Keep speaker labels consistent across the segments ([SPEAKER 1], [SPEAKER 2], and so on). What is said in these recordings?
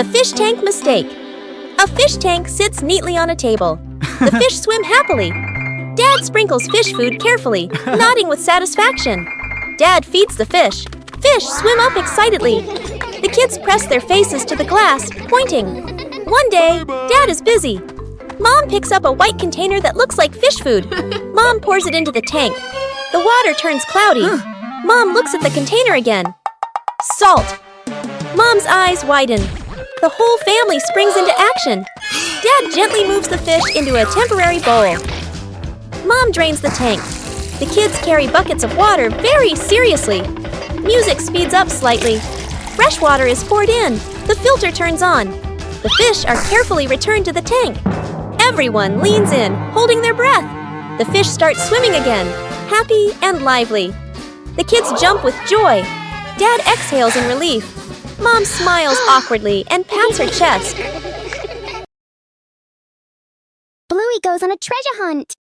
[SPEAKER 1] The fish tank mistake. A fish tank sits neatly on a table. The fish swim happily. Dad sprinkles fish food carefully, nodding with satisfaction. Dad feeds the fish. Fish swim up excitedly. The kids press their faces to the glass, pointing. One day, Dad is busy. Mom picks up a white container that looks like fish food. Mom pours it into the tank. The water turns cloudy. Mom looks at the container again. Salt. Mom's eyes widen. The whole family springs into action. Dad gently moves the fish into a temporary bowl. Mom drains the tank. The kids carry buckets of water very seriously. Music speeds up slightly. Fresh water is poured in. The filter turns on. The fish are carefully returned to the tank. Everyone leans in, holding their breath. The fish start swimming again, happy and lively. The kids jump with joy. Dad exhales in relief. Mom smiles awkwardly and pats her chest.
[SPEAKER 2] Bluey goes on a treasure hunt.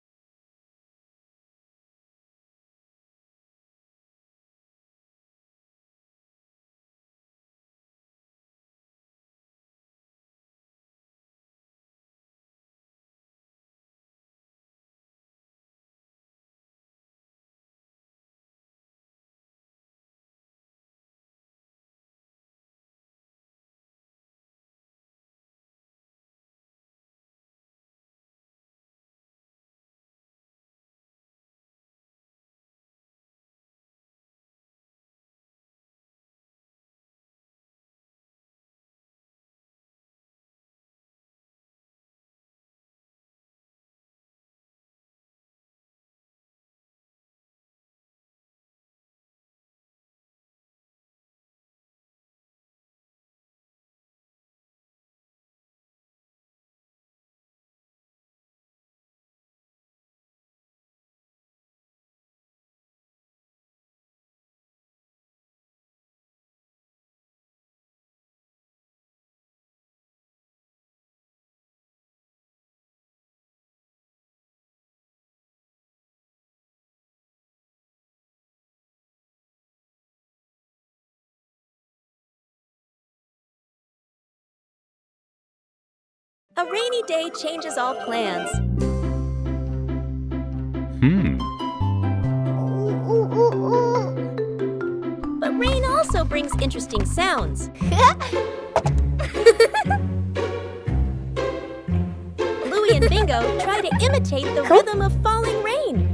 [SPEAKER 1] A rainy day changes all plans. But rain also brings interesting sounds. Bluey and Bingo try to imitate the rhythm of falling rain.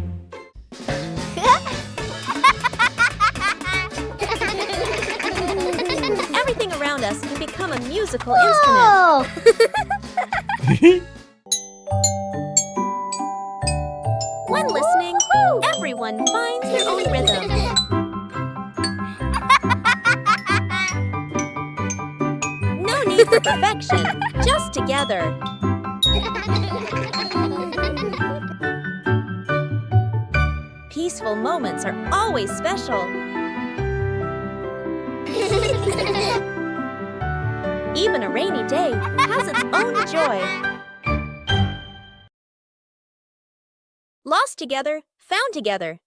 [SPEAKER 1] Everything around us can become a musical instrument. When listening, everyone finds their own rhythm. No need for perfection, just together. Peaceful moments are always special. Even a rainy day has its own joy. Lost together, found together.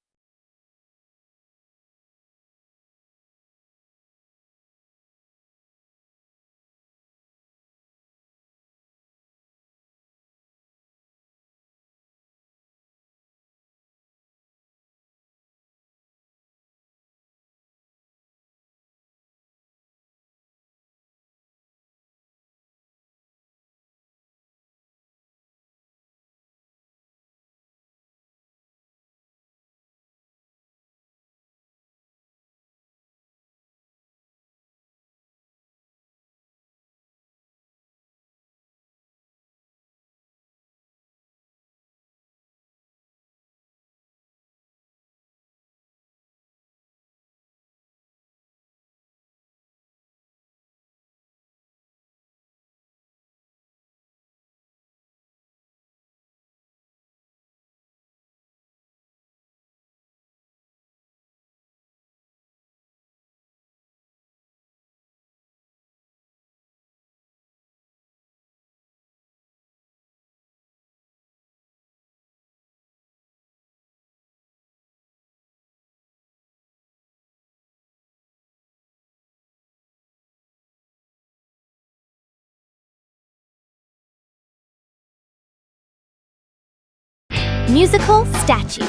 [SPEAKER 3] Musical statues.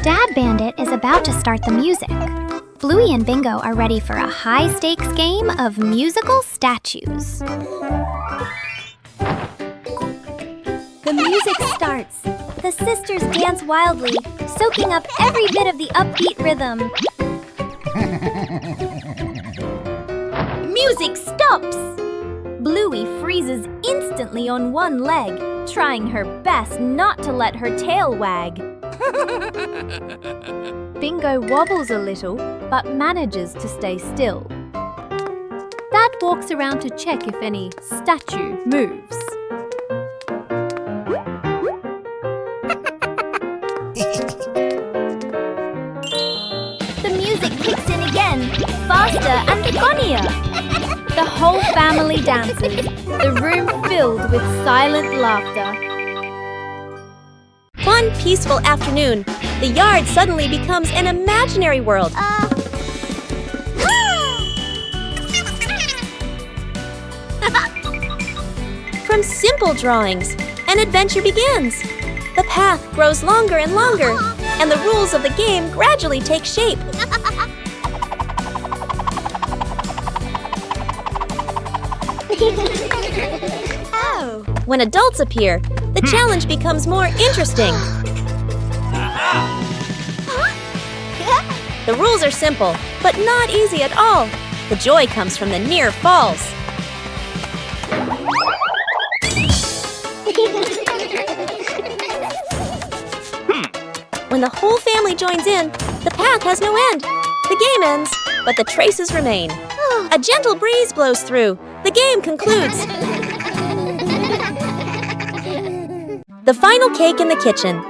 [SPEAKER 3] Dad Bandit is about to start the music. Bluey and Bingo are ready for a high-stakes game of musical statues.
[SPEAKER 2] The music starts. The sisters dance wildly, soaking up every bit of the upbeat rhythm.
[SPEAKER 1] Music stops! Bluey freezes instantly on one leg, trying her best not to let her tail wag. Bingo wobbles a little, but manages to stay still. Dad walks around to check if any statue moves.
[SPEAKER 2] The music kicks in again, faster and funnier.
[SPEAKER 1] The whole family dances, the room filled with silent laughter. One peaceful afternoon, the yard suddenly becomes an imaginary world. From simple drawings, an adventure begins. The path grows longer and longer, and the rules of the game gradually take shape.
[SPEAKER 2] Oh!
[SPEAKER 1] When adults appear, the challenge becomes more interesting. The rules are simple, but not easy at all. The joy comes from the near falls. When the whole family joins in, the path has no end. The game ends, but the traces remain. A gentle breeze blows through. The game concludes. The final cake in the kitchen.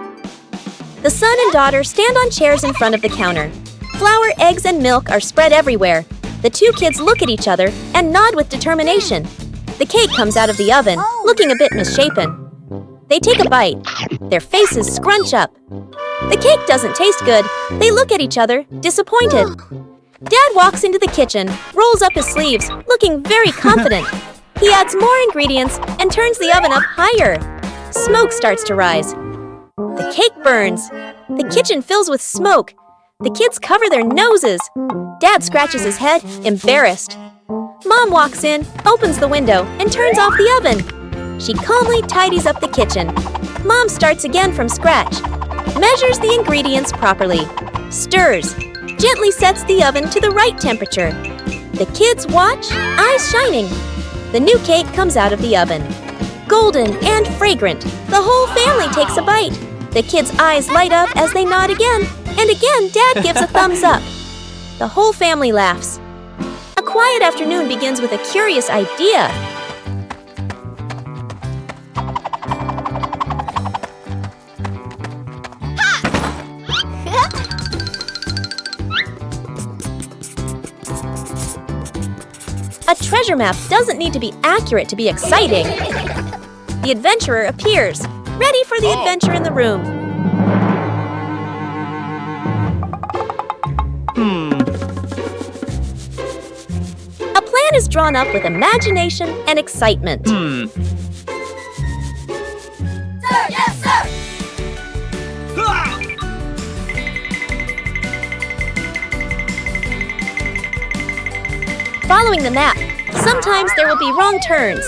[SPEAKER 1] The son and daughter stand on chairs in front of the counter. Flour, eggs, and milk are spread everywhere. The two kids look at each other and nod with determination. The cake comes out of the oven, looking a bit misshapen. They take a bite. Their faces scrunch up. The cake doesn't taste good. They look at each other, disappointed. Dad walks into the kitchen, rolls up his sleeves, looking very confident. He adds more ingredients and turns the oven up higher. Smoke starts to rise. The cake burns. The kitchen fills with smoke. The kids cover their noses. Dad scratches his head, embarrassed. Mom walks in, opens the window, and turns off the oven. She calmly tidies up the kitchen. Mom starts again from scratch. Measures the ingredients properly. Stirs. Gently sets the oven to the right temperature. The kids watch, eyes shining. The new cake comes out of the oven. Golden and fragrant, the whole family takes a bite. The kids' eyes light up as they nod again, and again Dad gives a thumbs up. The whole family laughs. A quiet afternoon begins with a curious idea. A treasure map doesn't need to be accurate to be exciting. The adventurer appears, ready for the adventure in the room. A plan is drawn up with imagination and excitement.
[SPEAKER 4] Sir, yes, sir!
[SPEAKER 1] Following the map, sometimes there will be wrong turns.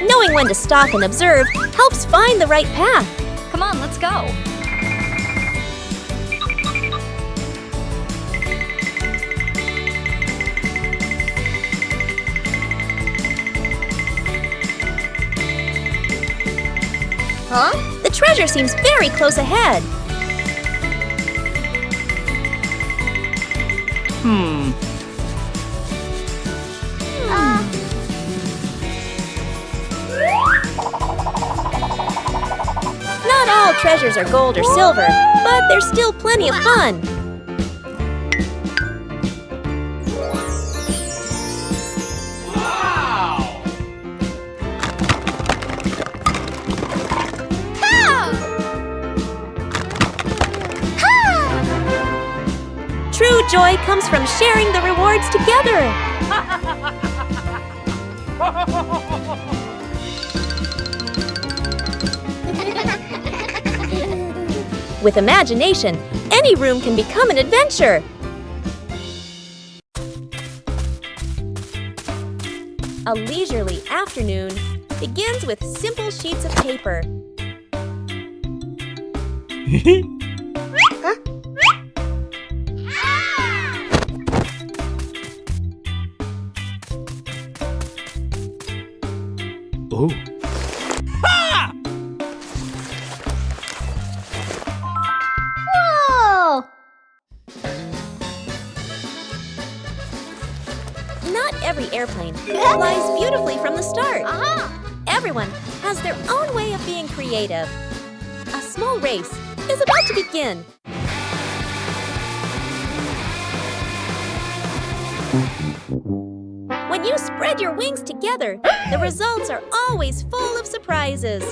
[SPEAKER 1] Knowing when to stop and observe helps find the right path.
[SPEAKER 3] Come on, let's go.
[SPEAKER 1] Huh? The treasure seems very close ahead. Not all treasures are gold or silver, but there's still plenty of fun. True joy comes from sharing the rewards together. With imagination, any room can become an adventure. A leisurely afternoon begins with simple sheets of paper.
[SPEAKER 4] Oh.
[SPEAKER 2] Whoa!
[SPEAKER 1] Not every airplane flies beautifully from the start. Everyone has their own way of being creative. A small race is about to begin. When you spread your wings together, the results are always full of surprises.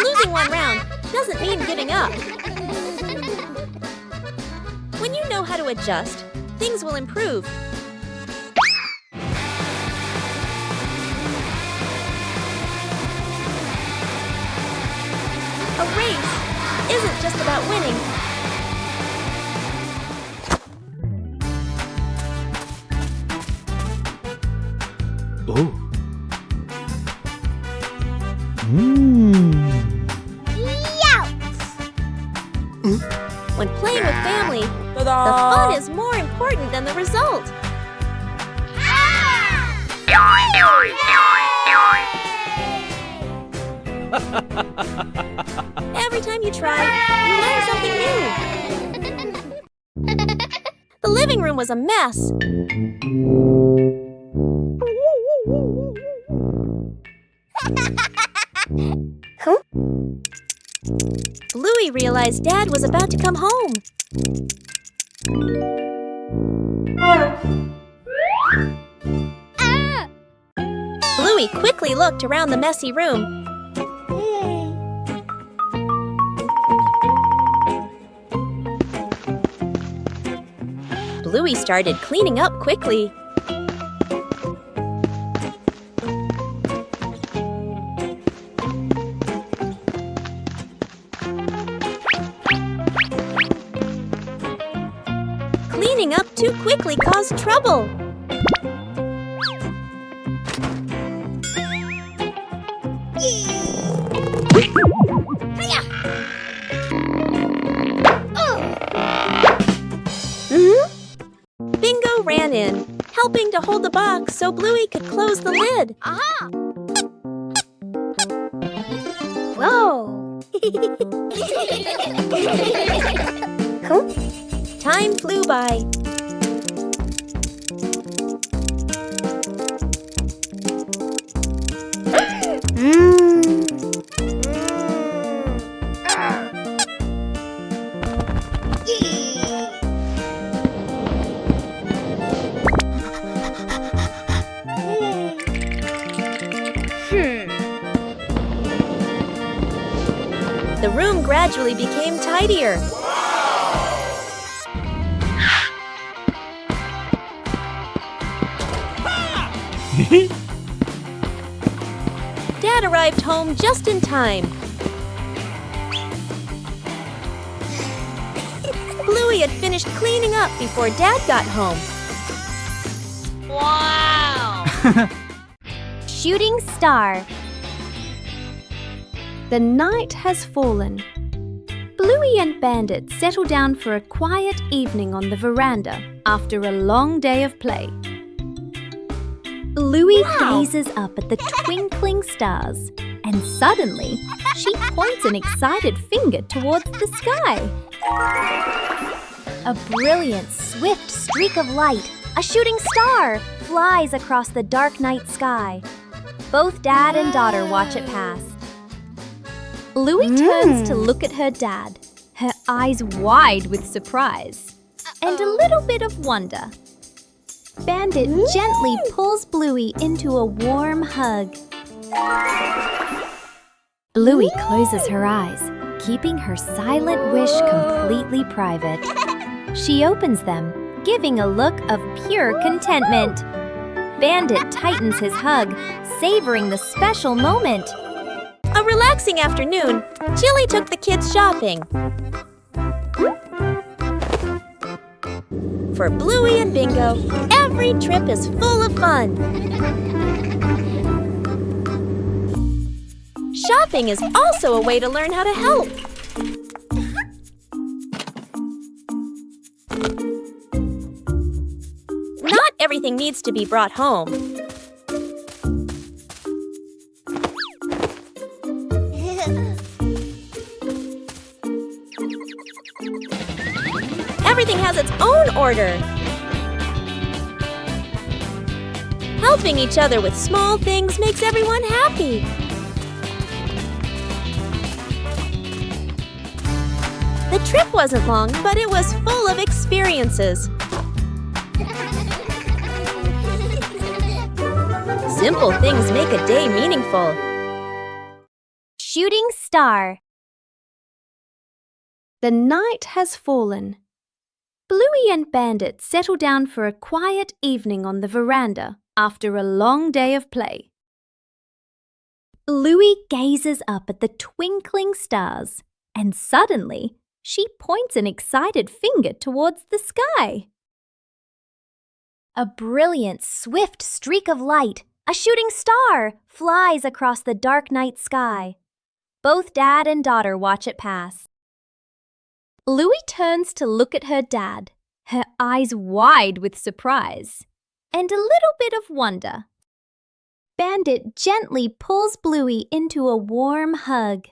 [SPEAKER 1] Losing one round doesn't mean giving up. When you know how to adjust, things will improve. A race isn't just about winning.
[SPEAKER 4] Oh.
[SPEAKER 1] When playing with family, the fun is more important than the result. Every time you try, you learn something new. The living room was a mess. Bluey realized Dad was about to come home. Bluey quickly looked around the messy room. Bluey started cleaning up quickly. Cleaning up too quickly caused trouble. Bingo ran in, helping to hold the box so Bluey could close the lid.
[SPEAKER 2] Whoa!
[SPEAKER 1] Time flew by. The room gradually became tidier. Dad arrived home just in time. Bluey had finished cleaning up before Dad got home.
[SPEAKER 2] Wow! Shooting star.
[SPEAKER 5] The night has fallen. Bluey and Bandit settle down for a quiet evening on the veranda after a long day of play. Bluey gazes up at the twinkling stars, and suddenly she points an excited finger towards the sky.
[SPEAKER 2] A brilliant, swift streak of light, a shooting star, flies across the dark night sky. Both Dad and daughter watch it pass.
[SPEAKER 5] Bluey turns to look at her dad. Her eyes wide with surprise and a little bit of wonder. Bandit gently pulls Bluey into a warm hug. Bluey closes her eyes, keeping her silent wish completely private. She opens them, giving a look of pure contentment. Bandit tightens his hug, savoring the special moment.
[SPEAKER 1] A relaxing afternoon, Chili took the kids shopping. For Bluey and Bingo, every trip is full of fun. Shopping is also a way to learn how to help. Not everything needs to be brought home. Everything has its own order. Helping each other with small things makes everyone happy. The trip wasn't long, but it was full of experiences. Simple things make a day meaningful.
[SPEAKER 2] Shooting star.
[SPEAKER 5] The night has fallen. Bluey and Bandit settle down for a quiet evening on the veranda after a long day of play. Bluey gazes up at the twinkling stars, and suddenly she points an excited finger towards the sky.
[SPEAKER 2] A brilliant, swift streak of light, a shooting star, flies across the dark night sky. Both dad and daughter watch it pass.
[SPEAKER 5] Bluey turns to look at her dad, her eyes wide with surprise and a little bit of wonder. Bandit gently pulls Bluey into a warm hug.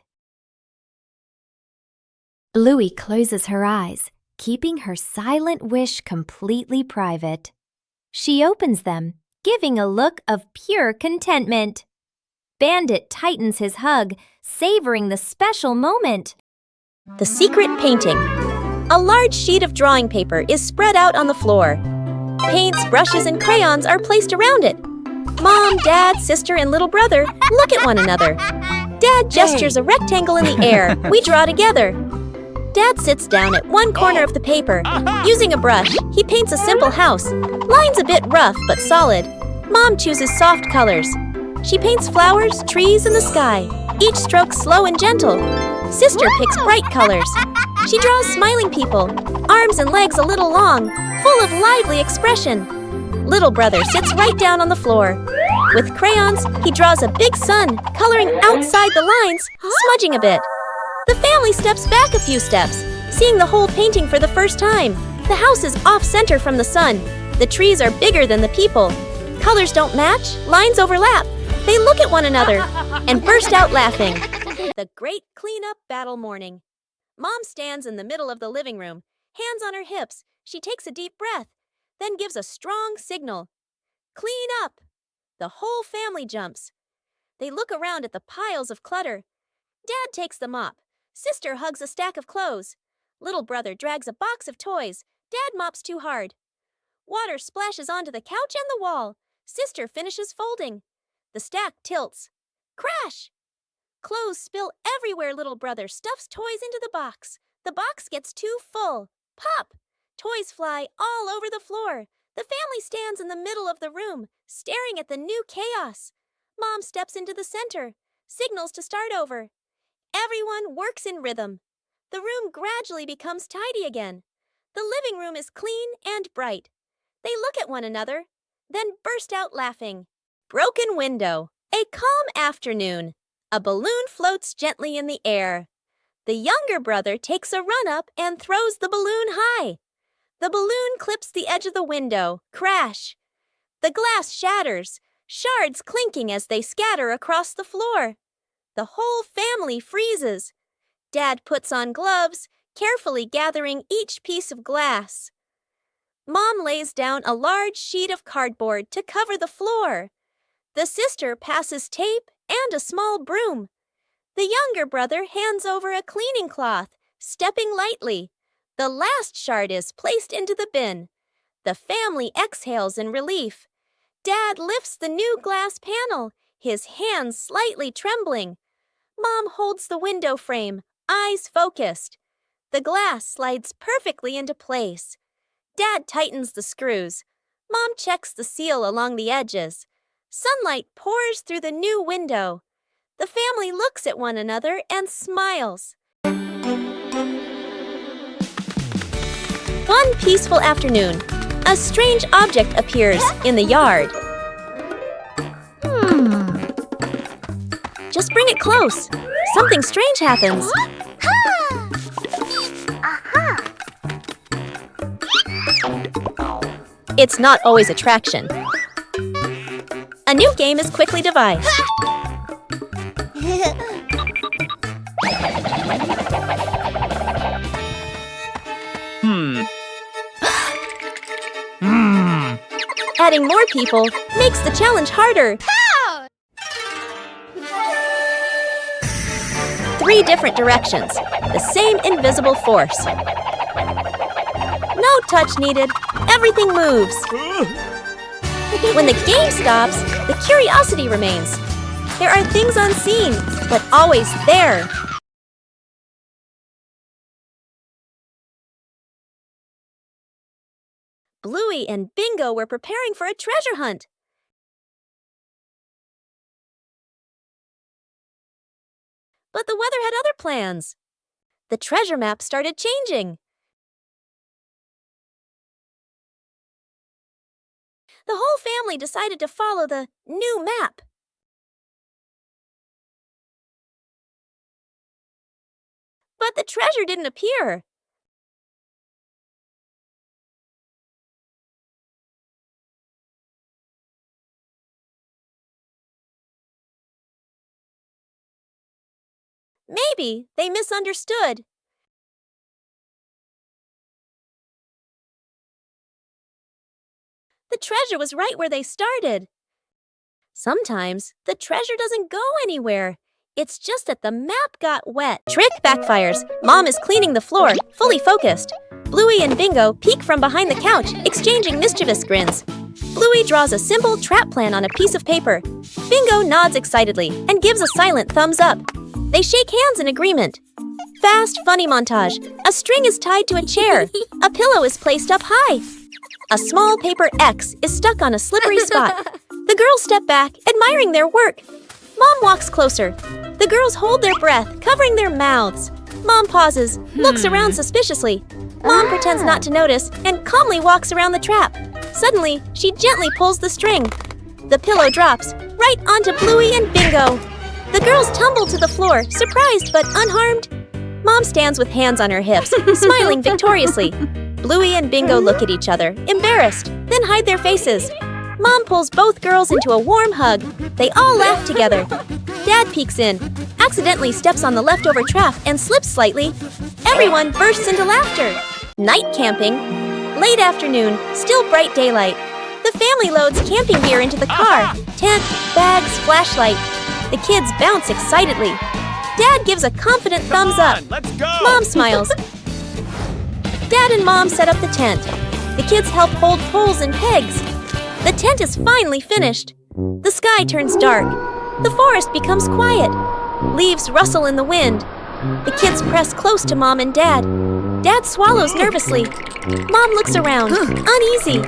[SPEAKER 5] Bluey closes her eyes, keeping her silent wish completely private. She opens them, giving a look of pure contentment. Bandit tightens his hug, savoring the special moment.
[SPEAKER 1] The secret painting. A large sheet of drawing paper is spread out on the floor. Paints, brushes, and crayons are placed around it. Mom, Dad, sister, and little brother look at one another. Dad gestures a rectangle in the air. We draw together. Dad sits down at one corner of the paper. Using a brush, he paints a simple house. Lines a bit rough but solid. Mom chooses soft colors. She paints flowers, trees, and the sky. Each stroke slow and gentle. Sister picks bright colors. She draws smiling people, arms and legs a little long, full of lively expression. Little brother sits right down on the floor. With crayons, he draws a big sun, coloring outside the lines, smudging a bit. The family steps back a few steps, seeing the whole painting for the first time. The house is off-center from the sun. The trees are bigger than the people. Colors don't match, lines overlap. They look at one another and burst out laughing. The great clean-up battle morning. Mom stands in the middle of the living room, hands on her hips. She takes a deep breath, then gives a strong signal. Clean up! The whole family jumps. They look around at the piles of clutter. Dad takes the mop. Sister hugs a stack of clothes. Little brother drags a box of toys. Dad mops too hard. Water splashes onto the couch and the wall. Sister finishes folding. The stack tilts. Crash! Clothes spill everywhere. Little brother stuffs toys into the box. The box gets too full. Pop! Toys fly all over the floor. The family stands in the middle of the room, staring at the new chaos. Mom steps into the center, signals to start over. Everyone works in rhythm. The room gradually becomes tidy again. The living room is clean and bright. They look at one another, then burst out laughing. Broken window. A calm afternoon. A balloon floats gently in the air. The younger brother takes a run up and throws the balloon high. The balloon clips the edge of the window. Crash! The glass shatters, shards clinking as they scatter across the floor. The whole family freezes. Dad puts on gloves, carefully gathering each piece of glass. Mom lays down a large sheet of cardboard to cover the floor. The sister passes tape and a small broom. The younger brother hands over a cleaning cloth, stepping lightly. The last shard is placed into the bin. The family exhales in relief. Dad lifts the new glass panel, his hands slightly trembling. Mom holds the window frame, eyes focused. The glass slides perfectly into place. Dad tightens the screws. Mom checks the seal along the edges. Sunlight pours through the new window. The family looks at one another and smiles. One peaceful afternoon, a strange object appears in the yard. Just bring it close. Something strange happens. It's not always attraction. A new game is quickly devised. Adding more people makes the challenge harder. 3 different directions, the same invisible force. No touch needed, everything moves. When the game stops, the curiosity remains. There are things unseen, but always there. Bluey and Bingo were preparing for a treasure hunt. But the weather had other plans. The treasure map started changing. The whole family decided to follow the new map. But the treasure didn't appear. Maybe they misunderstood. The treasure was right where they started. Sometimes the treasure doesn't go anywhere. It's just that the map got wet. Trick backfires. Mom is cleaning the floor, fully focused. Bluey and Bingo peek from behind the couch, exchanging mischievous grins. Bluey draws a simple trap plan on a piece of paper. Bingo nods excitedly and gives a silent thumbs up. They shake hands in agreement. Fast, funny montage. A string is tied to a chair. A pillow is placed up high. A small paper X is stuck on a slippery spot. The girls step back, admiring their work. Mom walks closer. The girls hold their breath, covering their mouths. Mom pauses, looks around suspiciously. Mom pretends not to notice and calmly walks around the trap. Suddenly, she gently pulls the string. The pillow drops right onto Bluey and Bingo. The girls tumble to the floor, surprised but unharmed. Mom stands with hands on her hips, smiling victoriously. Bluey and Bingo look at each other, embarrassed, then hide their faces. Mom pulls both girls into a warm hug. They all laugh together. Dad peeks in, accidentally steps on the leftover trap and slips slightly. Everyone bursts into laughter. Night camping. Late afternoon, still bright daylight. The family loads camping gear into the car. Tent, bags, flashlight. The kids bounce excitedly. Dad gives a confident thumbs up.
[SPEAKER 4] Let's go!
[SPEAKER 1] Mom smiles. Dad and Mom set up the tent. The kids help hold poles and pegs. The tent is finally finished. The sky turns dark. The forest becomes quiet. Leaves rustle in the wind. The kids press close to Mom and Dad. Dad swallows nervously. Mom looks around, uneasy.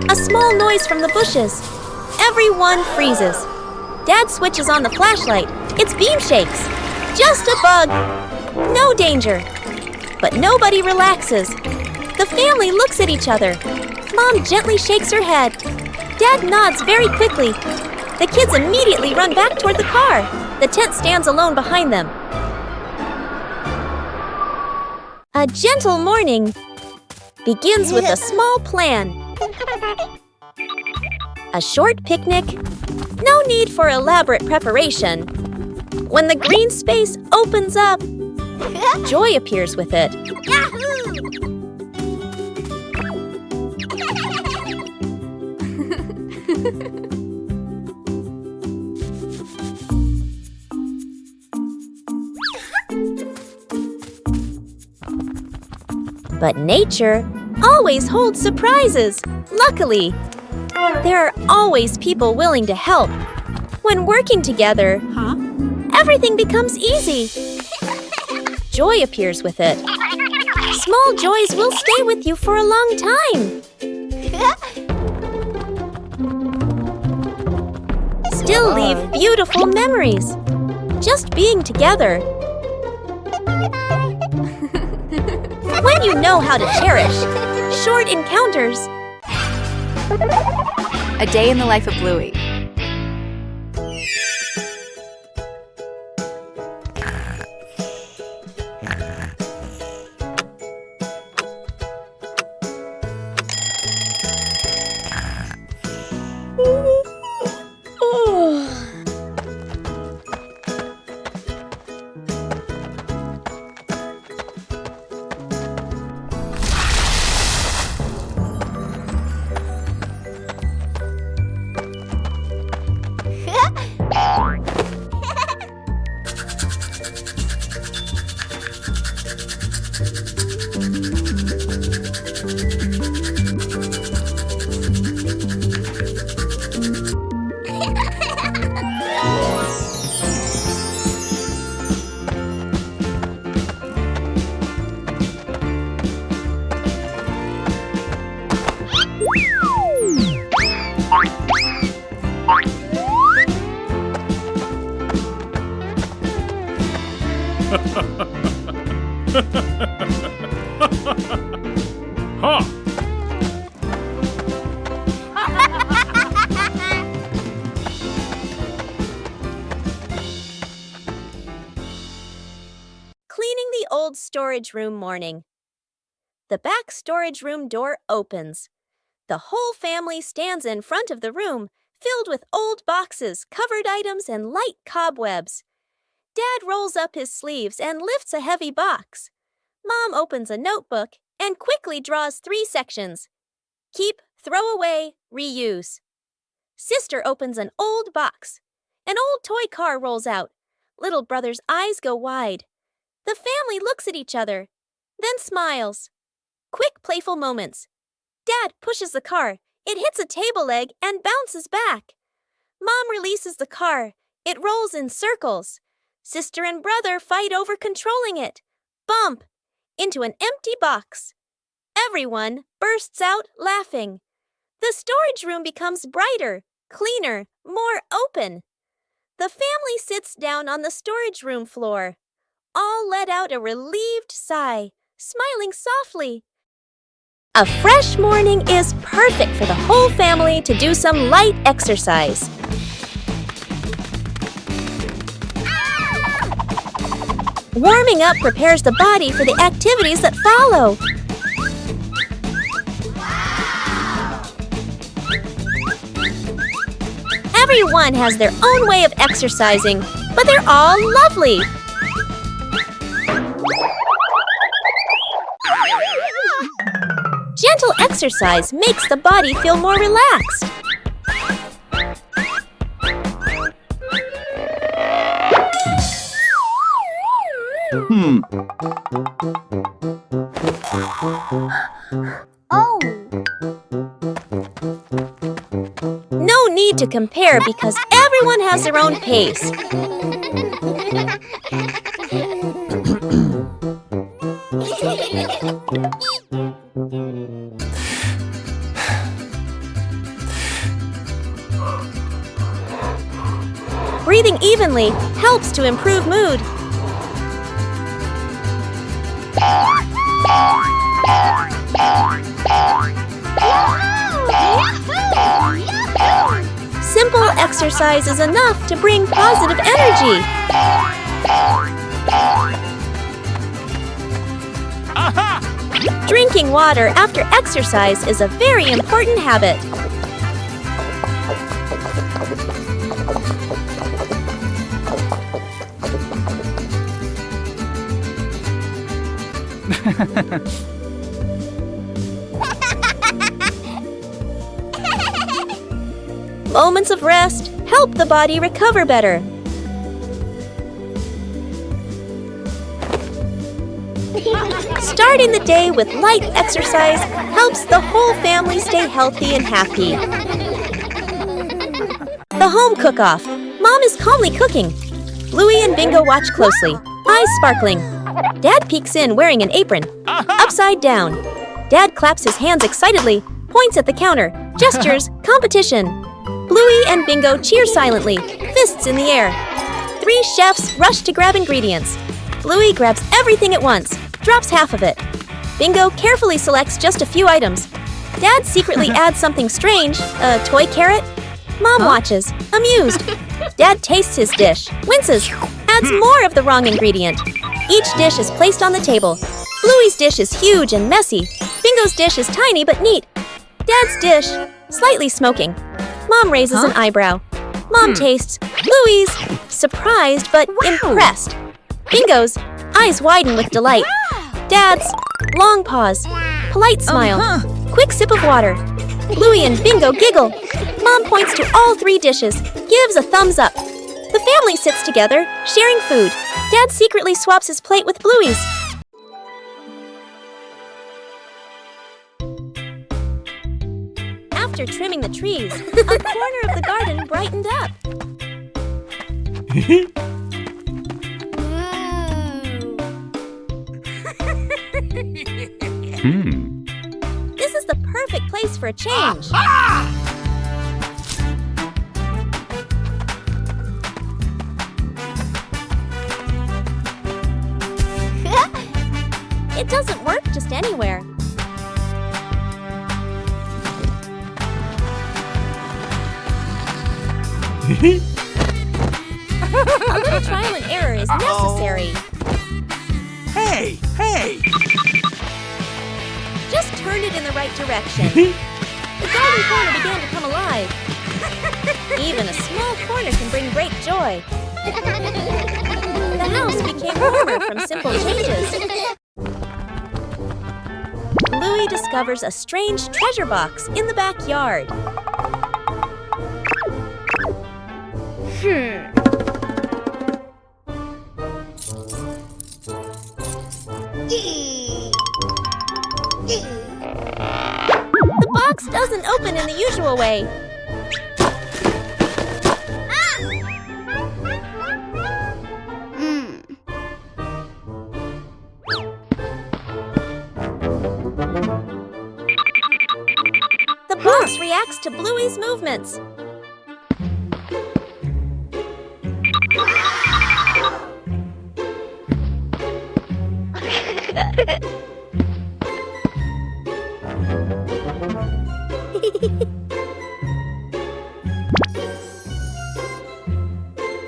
[SPEAKER 1] A small noise from the bushes. Everyone freezes. Dad switches on the flashlight. Its beam shakes. Just a bug. No danger. But nobody relaxes. The family looks at each other. Mom gently shakes her head. Dad nods very quickly. The kids immediately run back toward the car. The tent stands alone behind them. A gentle morning begins with a small plan. A short picnic. No need for elaborate preparation. When the green space opens up, joy appears with it. But nature always holds surprises, luckily. There are always people willing to help. When working together, everything becomes easy. Joy appears with it. Small joys will stay with you for a long time. Still leave beautiful memories. Just being together. When you know how to cherish short encounters.
[SPEAKER 5] A day in the life of Bluey.
[SPEAKER 4] Ha!
[SPEAKER 1] Cleaning the old storage room morning. The back storage room door opens. The whole family stands in front of the room, filled with old boxes, covered items, and light cobwebs. Dad rolls up his sleeves and lifts a heavy box. Mom opens a notebook and quickly draws 3 sections. Keep, throw away, reuse. Sister opens an old box. An old toy car rolls out. Little brother's eyes go wide. The family looks at each other, then smiles. Quick, playful moments. Dad pushes the car. It hits a table leg and bounces back. Mom releases the car. It rolls in circles. Sister and brother fight over controlling it. Bump! Into an empty box. Everyone bursts out laughing. The storage room becomes brighter, cleaner, more open. The family sits down on the storage room floor. All let out a relieved sigh, smiling softly. A fresh morning is perfect for the whole family to do some light exercise. Warming up prepares the body for the activities that follow. Everyone has their own way of exercising, but they're all lovely. Gentle exercise makes the body feel more relaxed. No need to compare because everyone has their own pace. Breathing evenly helps to improve mood. Simple exercise is enough to bring positive energy. Drinking water after exercise is a very important habit. Moments of rest help the body recover better. Starting the day with light exercise helps the whole family stay healthy and happy. The home cook-off. Mom is calmly cooking. Bluey and Bingo watch closely, eyes sparkling. Dad peeks in wearing an apron, upside down. Dad claps his hands excitedly, points at the counter, gestures, competition. Bluey and Bingo cheer silently, fists in the air. 3 chefs rush to grab ingredients. Bluey grabs everything at once, drops half of it. Bingo carefully selects just a few items. Dad secretly adds something strange, a toy carrot. Mom watches, amused. Dad tastes his dish, winces, adds more of the wrong ingredient. Each dish is placed on the table. Bluey's dish is huge and messy. Bingo's dish is tiny but neat. Dad's dish, slightly smoking. Mom raises an eyebrow. Mom tastes. Bluey's, surprised but impressed. Bingo's, eyes widen with delight. Dad's, long pause, polite smile, quick sip of water. Bluey and Bingo giggle. Mom points to all 3 dishes, gives a thumbs up. The family sits together, sharing food. Dad secretly swaps his plate with Bluey's. After trimming the trees, a corner of the garden brightened up. This is the perfect place for a change. It doesn't work just anywhere. A little trial and error is necessary.
[SPEAKER 6] Hey!
[SPEAKER 1] Just turn it in the right direction. The garden corner began to come alive. Even a small corner can bring great joy. The house became warmer from simple changes. Bluey discovers a strange treasure box in the backyard. The box doesn't open in the usual way. The box reacts to Bluey's movements.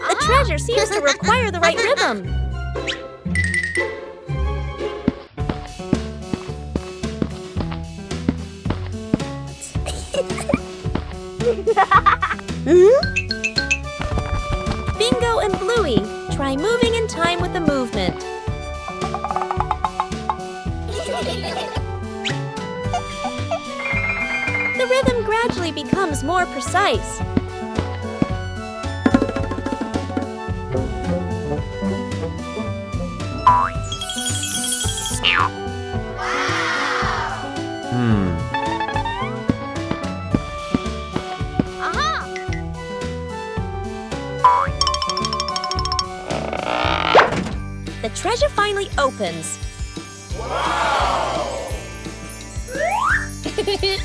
[SPEAKER 1] The treasure seems to require the right rhythm. Bingo and Bluey try moving in time with the movement. The rhythm gradually becomes more precise. The treasure finally opens. Wow! Yay!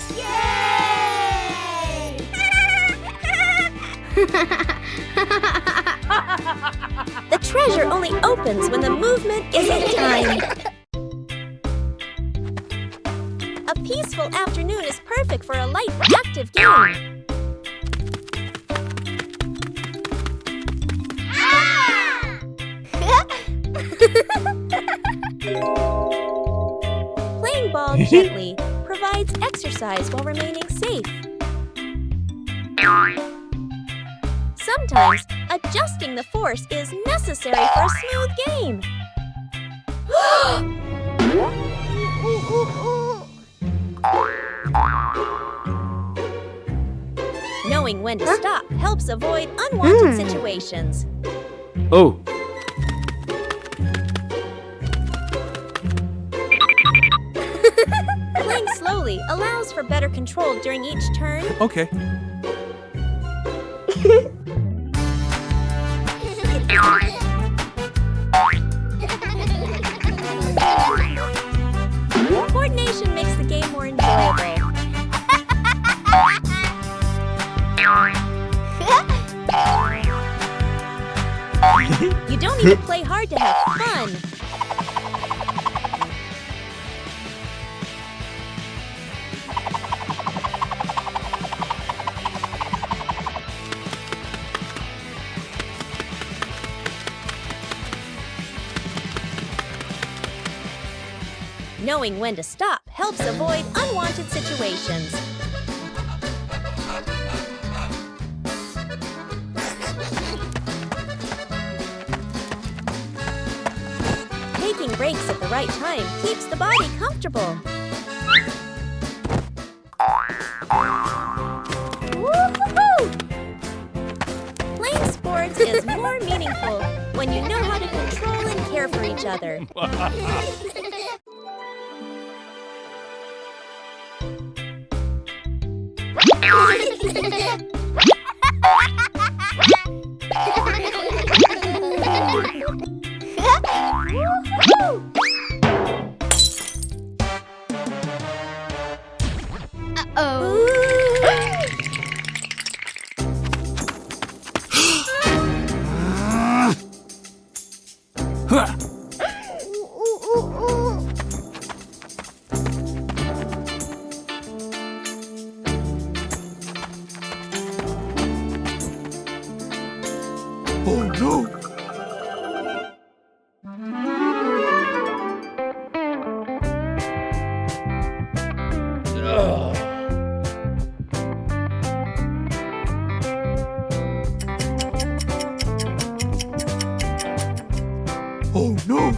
[SPEAKER 1] The treasure only opens when the movement is in time. A peaceful afternoon is perfect for a light, active game. Playing ball gently provides exercise while remaining safe. Sometimes, adjusting the force is necessary for a smooth game. Knowing when to stop helps avoid unwanted situations.
[SPEAKER 4] Oh.
[SPEAKER 1] happily allows for better control during each turn.
[SPEAKER 4] Okay.
[SPEAKER 1] Coordination makes the game more enjoyable. You don't need to play hard to have fun. Knowing when to stop helps avoid unwanted situations. Taking breaks at the right time keeps the body comfortable. Woo-hoo-hoo! Playing sports is more meaningful when you know how to control and care for each other.
[SPEAKER 4] Oh no! Oh no!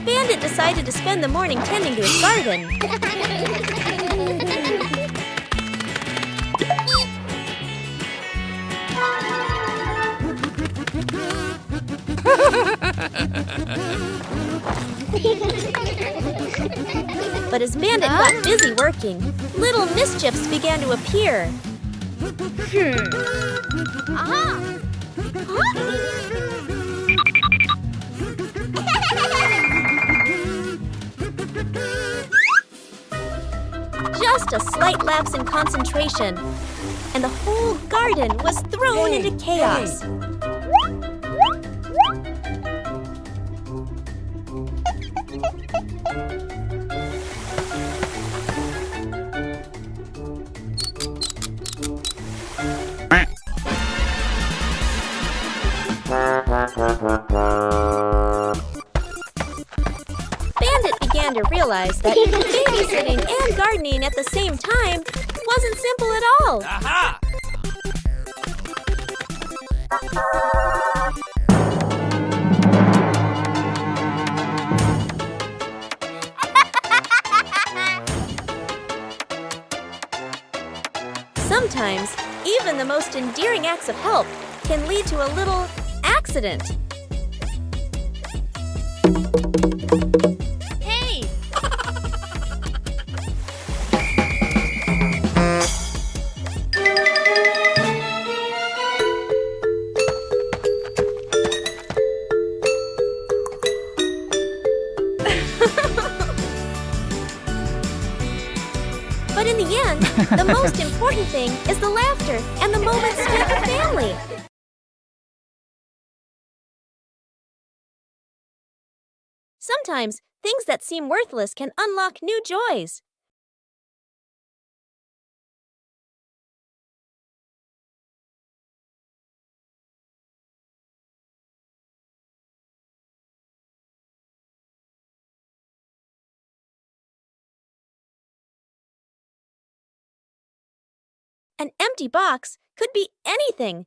[SPEAKER 1] Bandit decided to spend the morning tending to his garden. But as Bandit got busy working, little mischiefs began to appear. Just a slight lapse in concentration, and the whole garden was thrown into chaos. Bandit began to realize that babysitting and gardening at the same time wasn't simple at all.
[SPEAKER 6] Aha!
[SPEAKER 1] Sometimes, even the most endearing acts of help can lead to a little accident.
[SPEAKER 2] Hey!
[SPEAKER 1] most important thing is the laughter and the moments spent with family. Sometimes, things that seem worthless can unlock new joys. An empty box could be anything.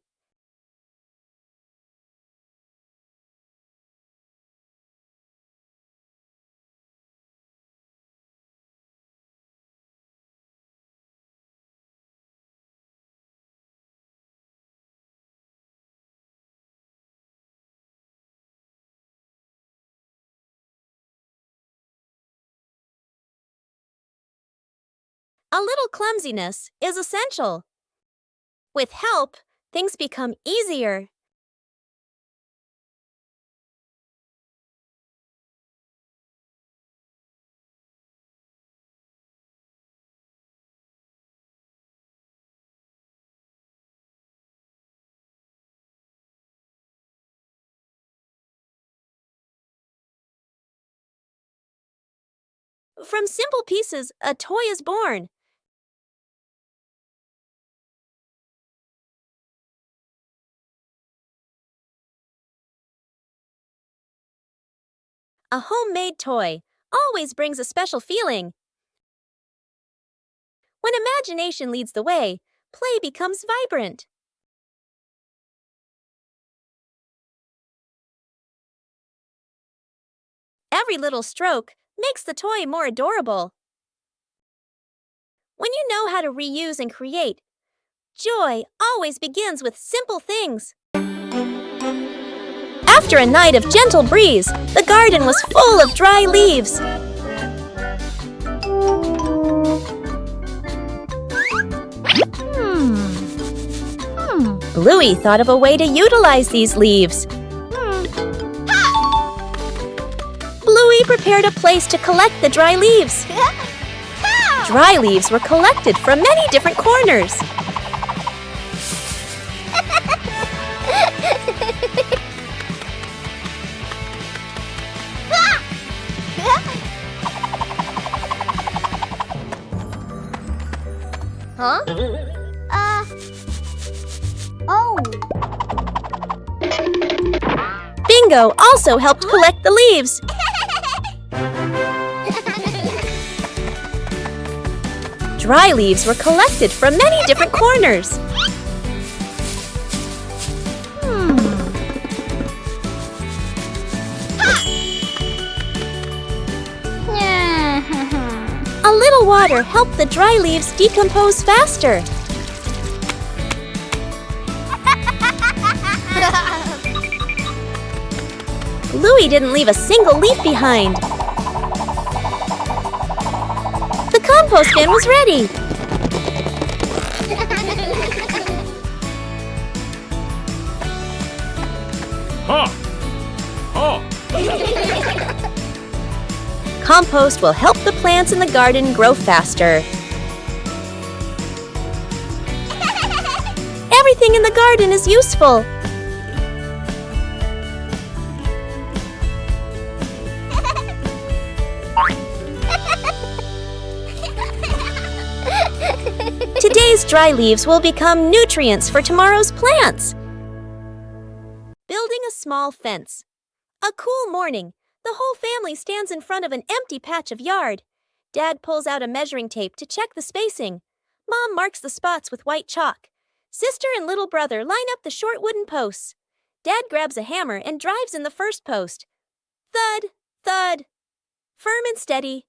[SPEAKER 1] A little clumsiness is essential. With help, things become easier. From simple pieces, a toy is born. A homemade toy always brings a special feeling. When imagination leads the way, play becomes vibrant. Every little stroke makes the toy more adorable. When you know how to reuse and create, joy always begins with simple things. After a night of gentle breeze, the garden was full of dry leaves. Bluey thought of a way to utilize these leaves. Bluey prepared a place to collect the dry leaves. Dry leaves were collected from many different corners.
[SPEAKER 3] Huh? Oh.
[SPEAKER 1] Bingo also helped collect the leaves. Dry leaves were collected from many different corners. A little water helped the dry leaves decompose faster. Bluey didn't leave a single leaf behind. The compost bin was ready.
[SPEAKER 6] Ha! Ha!
[SPEAKER 1] Compost will help the plants in the garden grow faster. Everything in the garden is useful. Today's dry leaves will become nutrients for tomorrow's plants. Building a small fence. A cool morning, the whole family stands in front of an empty patch of yard. Dad pulls out a measuring tape to check the spacing. Mom marks the spots with white chalk. Sister and little brother line up the short wooden posts. Dad grabs a hammer and drives in the first post. Thud, thud. Firm and steady.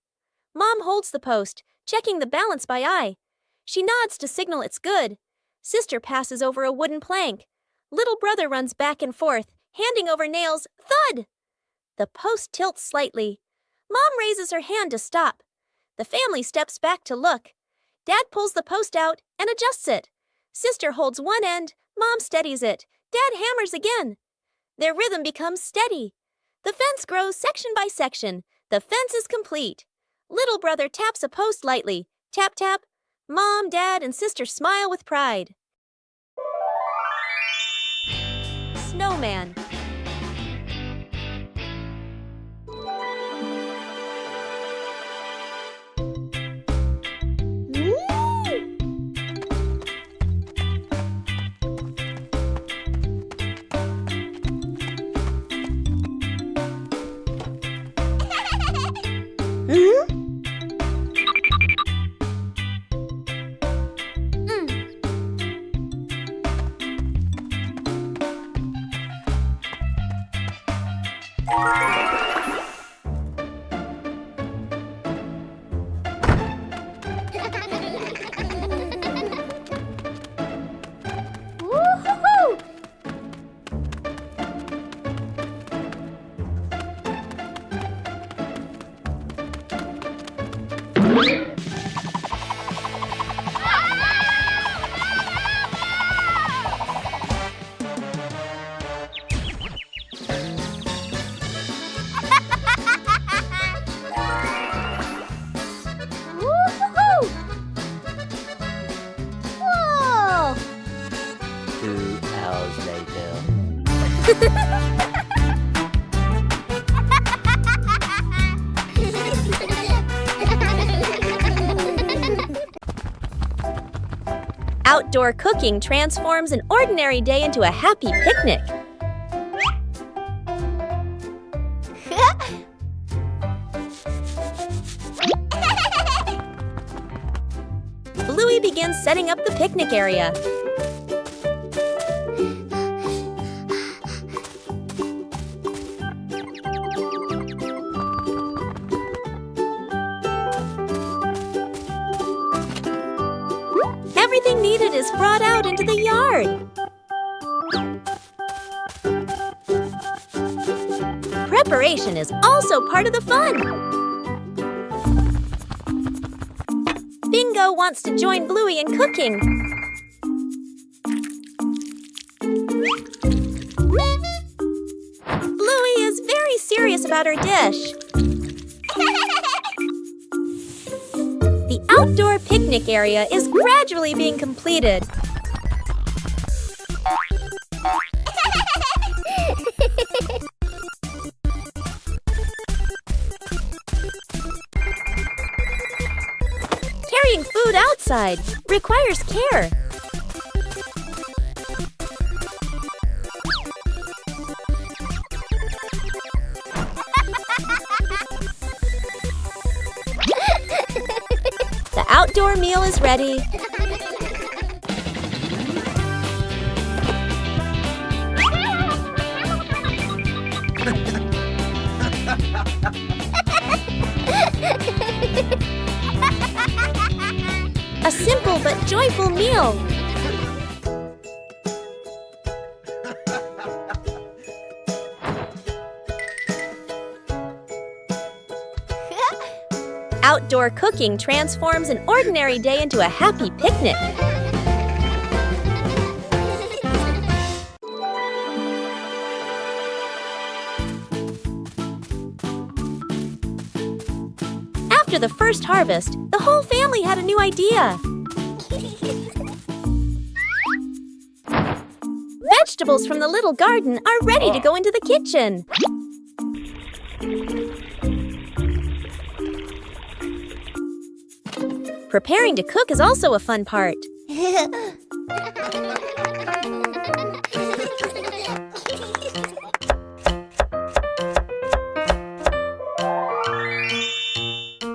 [SPEAKER 1] Mom holds the post, checking the balance by eye. She nods to signal it's good. Sister passes over a wooden plank. Little brother runs back and forth, handing over nails. Thud! The post tilts slightly. Mom raises her hand to stop. The family steps back to look. Dad pulls the post out and adjusts it. Sister holds one end. Mom steadies it. Dad hammers again. Their rhythm becomes steady. The fence grows section by section. The fence is complete. Little brother taps a post lightly. Tap, tap. Mom, Dad, and sister smile with pride. Snowman.
[SPEAKER 2] Whoa!
[SPEAKER 7] 2 hours later.
[SPEAKER 1] Outdoor cooking transforms an ordinary day into a happy picnic. Bluey begins setting up the picnic area. Everything needed is brought out into the yard. Preparation is also part of the fun. Bingo wants to join Bluey in cooking. Bluey is very serious about her dish. The outdoor picnic area is gradually being completed. Carrying food outside requires care. The outdoor meal is ready. A simple but joyful meal. Outdoor cooking transforms an ordinary day into a happy picnic. After the first harvest, the whole family had a new idea. Vegetables from the little garden are ready to go into the kitchen. Preparing to cook is also a fun part.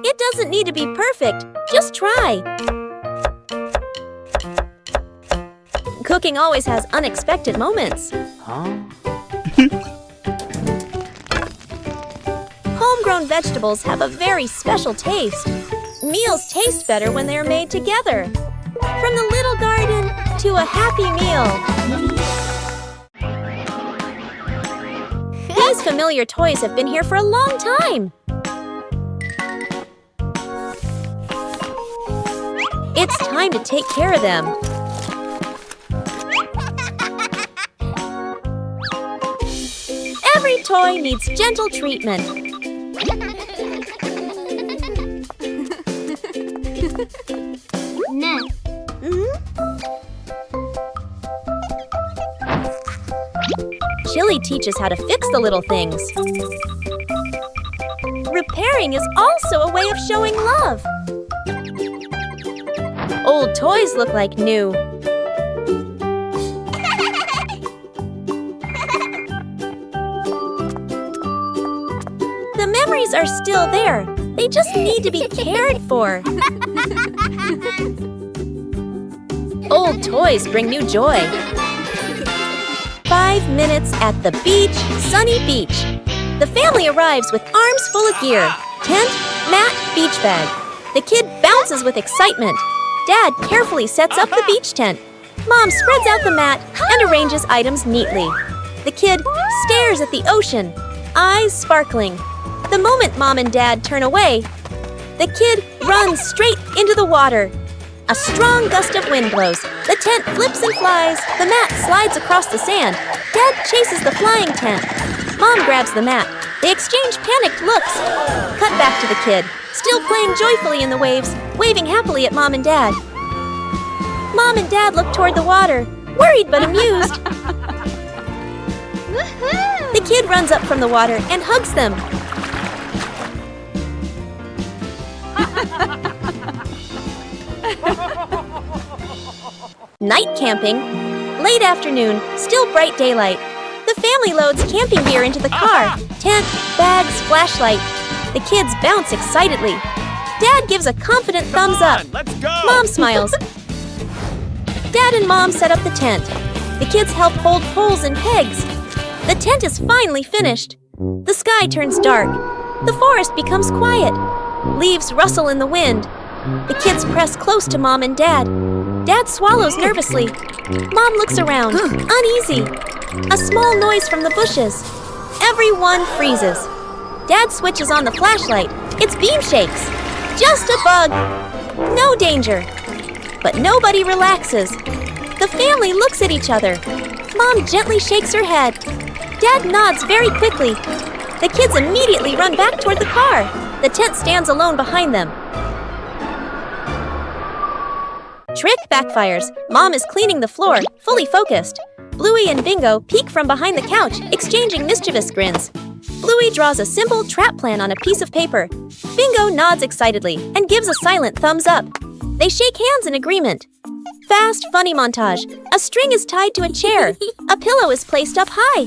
[SPEAKER 1] It doesn't need to be perfect, just try. Cooking always has unexpected moments. Homegrown vegetables have a very special taste. Meals taste better when they are made together. From the little garden to a happy meal. These familiar toys have been here for a long time. It's time to take care of them. Every toy needs gentle treatment.
[SPEAKER 3] No.
[SPEAKER 1] Chili teaches how to fix the little things. Repairing is also a way of showing love. Old toys look like new. The memories are still there. They just need to be cared for. Old toys bring new joy. 5 minutes at the beach, sunny beach. The family arrives with arms full of gear. Tent, mat, beach bag. The kid bounces with excitement. Dad carefully sets up the beach tent. Mom spreads out the mat and arranges items neatly. The kid stares at the ocean, eyes sparkling. The moment Mom and Dad turn away, the kid runs straight into the water. A strong gust of wind blows. The tent flips and flies. The mat slides across the sand. Dad chases the flying tent. Mom grabs the mat. They exchange panicked looks. Cut back to the kid, still playing joyfully in the waves, waving happily at Mom and Dad. Mom and Dad look toward the water, worried but amused. The kid runs up from the water and hugs them. Night camping. Late afternoon, still bright daylight. The family loads camping gear into the car. Tent, bags, flashlight. The kids bounce excitedly. Dad gives a confident thumbs up.
[SPEAKER 6] Let's go!
[SPEAKER 1] Mom smiles. Dad and Mom set up the tent. The kids help hold poles and pegs. The tent is finally finished. The sky turns dark. The forest becomes quiet. Leaves rustle in the wind. The kids press close to Mom and Dad. Dad swallows nervously. Mom looks around, uneasy. A small noise from the bushes. Everyone freezes. Dad switches on the flashlight. Its beam shakes. Just a bug. No danger. But nobody relaxes. The family looks at each other. Mom gently shakes her head. Dad nods very quickly. The kids immediately run back toward the car. The tent stands alone behind them. Trick backfires. Mom is cleaning the floor, fully focused. Bluey and Bingo peek from behind the couch, exchanging mischievous grins. Bluey draws a simple trap plan on a piece of paper. Bingo nods excitedly and gives a silent thumbs up. They shake hands in agreement. Fast, funny montage. A string is tied to a chair. A pillow is placed up high.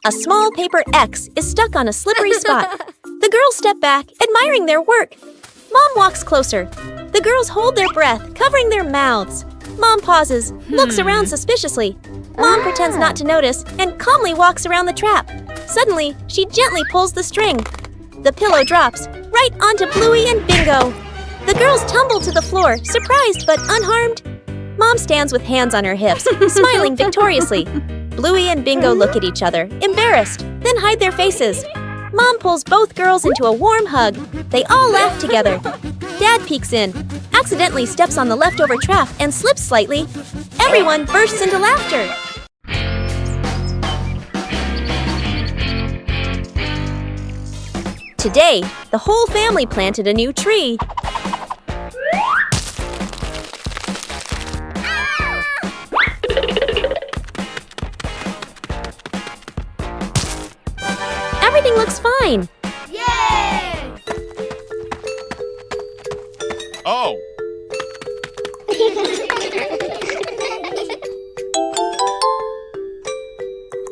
[SPEAKER 1] A small paper X is stuck on a slippery spot. The girls step back, admiring their work. Mom walks closer. The girls hold their breath, covering their mouths. Mom pauses, looks around suspiciously. Mom pretends not to notice and calmly walks around the trap. Suddenly, she gently pulls the string. The pillow drops, right onto Bluey and Bingo. The girls tumble to the floor, surprised but unharmed. Mom stands with hands on her hips, smiling victoriously. Bluey and Bingo look at each other, embarrassed, then hide their faces. Mom pulls both girls into a warm hug. They all laugh together. Dad peeks in, accidentally steps on the leftover trap and slips slightly. Everyone bursts into laughter. Today, the whole family planted a new tree. Everything looks fine.
[SPEAKER 8] Yay!
[SPEAKER 6] Oh!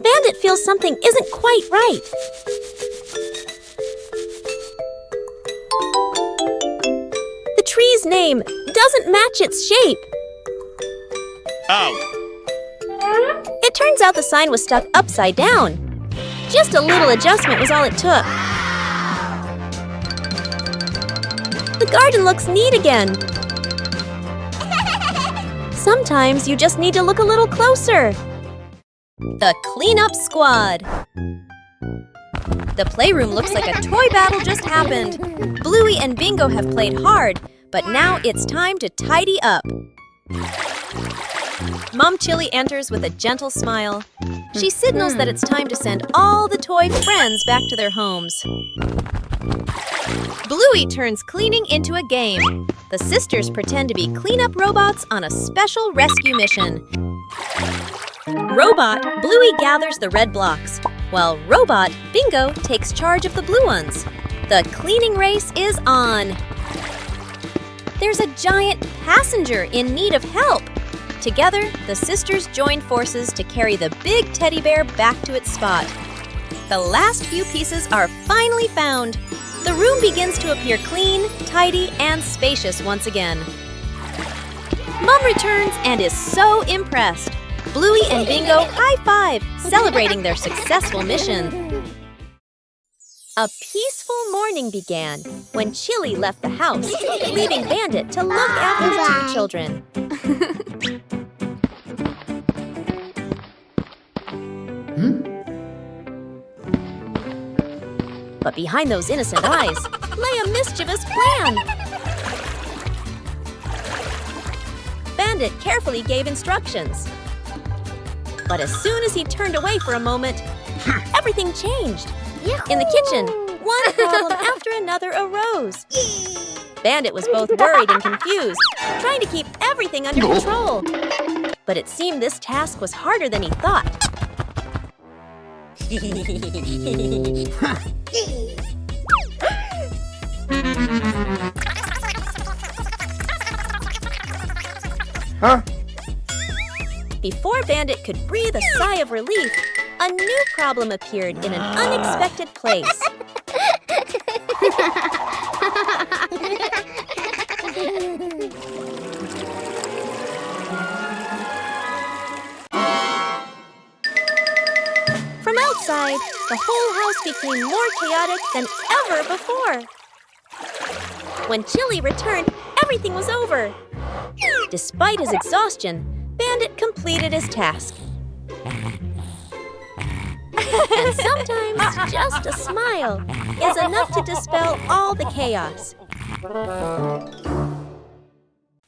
[SPEAKER 1] Bandit feels something isn't quite right. The tree's name doesn't match its shape.
[SPEAKER 6] Oh!
[SPEAKER 1] It turns out the sign was stuck upside down. Just a little adjustment was all it took. The garden looks neat again. Sometimes you just need to look a little closer. The Cleanup Squad. The playroom looks like a toy battle just happened. Bluey and Bingo have played hard, but now it's time to tidy up. Mom Chili enters with a gentle smile. She signals that it's time to send all the toy friends back to their homes. Bluey turns cleaning into a game. The sisters pretend to be cleanup robots on a special rescue mission. Robot Bluey gathers the red blocks, while Robot Bingo takes charge of the blue ones. The cleaning race is on. There's a giant passenger in need of help. Together, the sisters join forces to carry the big teddy bear back to its spot. The last few pieces are finally found. The room begins to appear clean, tidy, and spacious once again. Mom returns and is so impressed. Bluey and Bingo high-five, celebrating their successful mission. A peaceful morning began when Chili left the house, leaving Bandit to look after the two children. But behind those innocent eyes lay a mischievous plan. Bandit carefully gave instructions. But as soon as he turned away for a moment, everything changed. In the kitchen, one problem after another arose. Bandit was both worried and confused, trying to keep everything under control. But it seemed this task was harder than he thought.
[SPEAKER 4] Huh?
[SPEAKER 1] Before Bandit could breathe a sigh of relief, a new problem appeared in an unexpected place. From outside, the whole house became more chaotic than ever before. When Chili returned, everything was over. Despite his exhaustion, Bandit completed his task. And sometimes just a smile is enough to dispel all the chaos.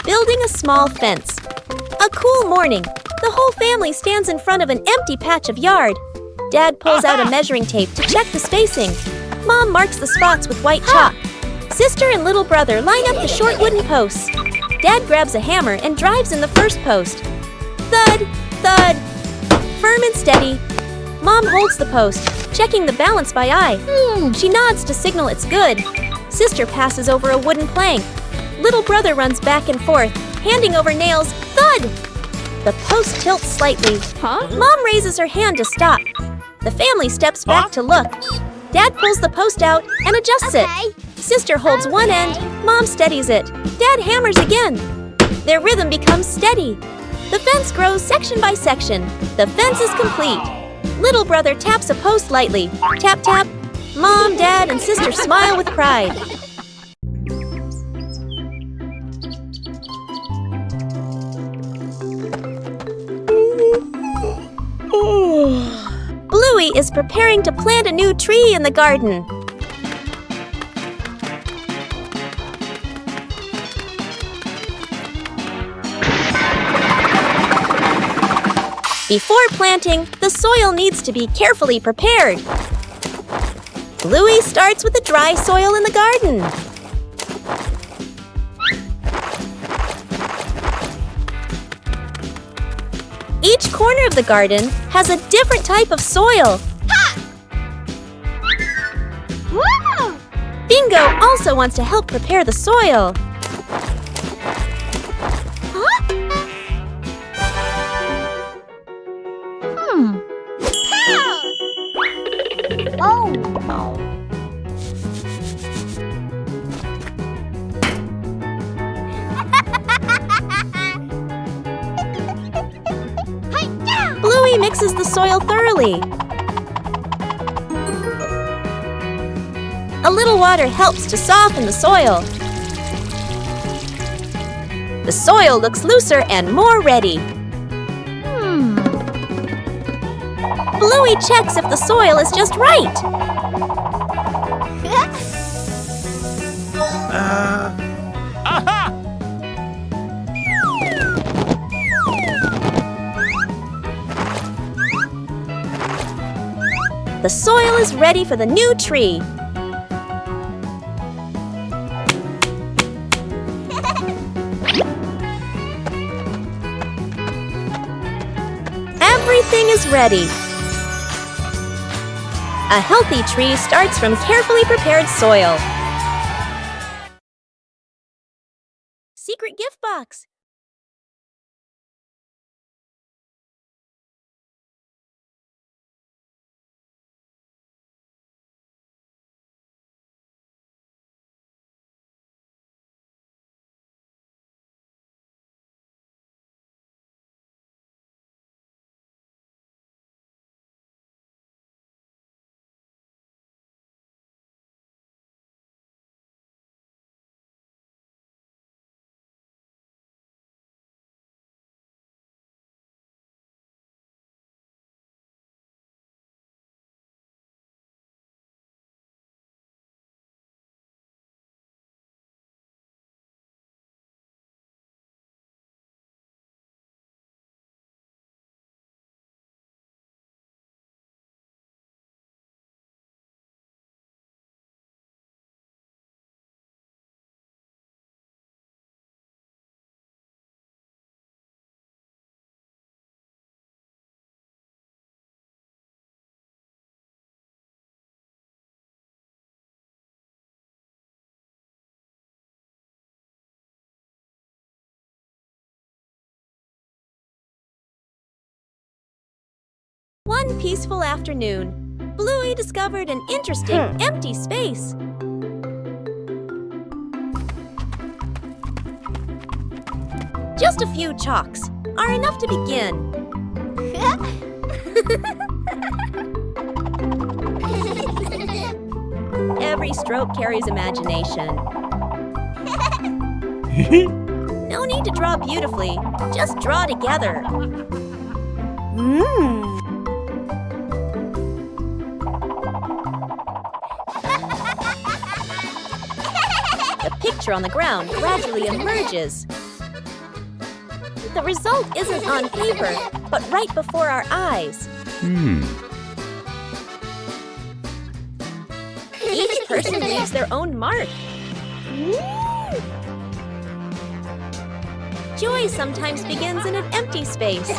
[SPEAKER 1] Building a small fence. A cool morning, the whole family stands in front of an empty patch of yard. Dad pulls out a measuring tape to check the spacing. Mom marks the spots with white chalk. Sister and little brother line up the short wooden posts. Dad grabs a hammer and drives in the first post. Thud, thud, firm and steady. Mom holds the post, checking the balance by eye. She nods to signal it's good. Sister passes over a wooden plank. Little brother runs back and forth, handing over nails. Thud! The post tilts slightly. Mom raises her hand to stop. The family steps back to look. Dad pulls the post out and adjusts it. Sister holds one end, Mom steadies it. Dad hammers again. Their rhythm becomes steady. The fence grows section by section. The fence is complete. Little brother taps a post lightly. Tap, tap. Mom, Dad, and Sister smile with pride. Bluey is preparing to plant a new tree in the garden. Before planting, the soil needs to be carefully prepared. Bluey starts with the dry soil in the garden. Each corner of the garden has a different type of soil. Bingo also wants to help prepare the soil. Bluey mixes the soil thoroughly. A little water helps to soften the soil. The soil looks looser and more ready. Bluey checks if the soil is just right.
[SPEAKER 6] Aha!
[SPEAKER 1] The soil is ready for the new tree. Everything is ready. A healthy tree starts from carefully prepared soil. Secret gift box. One peaceful afternoon, Bluey discovered an interesting empty space. Just a few chalks are enough to begin. Every stroke carries imagination. No need to draw beautifully, just draw together. The picture on the ground gradually emerges. The result isn't on paper, but right before our eyes. Each person leaves their own mark. Joy sometimes begins in an empty space.